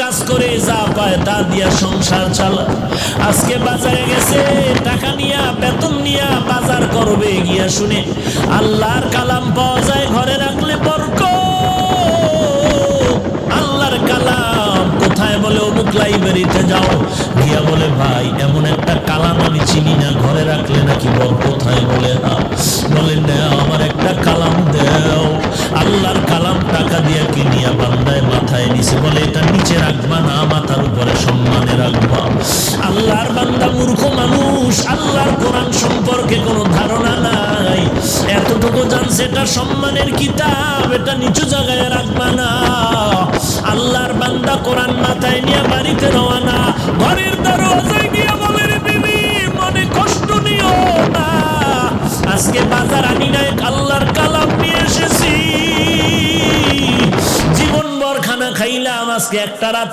কাজ করে যা পায় তা দিয়া সংসার চালায়। আজকে বাজারে গেছে, টাকা নিয়া বেতন নিয়া বাজার করবে, গিয়া শুনে আল্লাহর কালাম পাওয়া যায়, ঘরে রাখলে বরকত। আল্লাহর কালাম কোথায়? বলে অমুক লাইব্রেরিতে যাও। গিয়া বলে ভাই এমন একটা কালাম আমি চিনি না, ঘরে রাখলে নাকি বরকত হয়। বলে হ্যাঁ। বলে নাও আমার একটা কালাম দেও। আল্লাহর কালাম টাকা দিয়া কিনিয়া বান্দায় মাথায় নিছে। বলে এটা নিচে রাখবা না, মাথার উপরে সম্মানে রাখবা। আল্লাহর বান্দা মূর্খ মানুষ, আল্লাহর কোরআন সম্পর্কে কোনো ধারণা নাই। এতটুকু জানছে এটা সম্মানের কিতাব, এটা নিচু জায়গায় রাখবা না। আল্লাহর বান্দা কোরআন মাথায় নিয়ে বাড়িতে রওনা। ঘরের দরজায় গিয়ে বলে রে বিবি মনে কষ্ট নিও না, আজকে বাজার আনি নাই, আল্লাহর কালাম নিয়ে এসেছি। জীবন ভর খানা খাইলাম, আজকে একটা রাত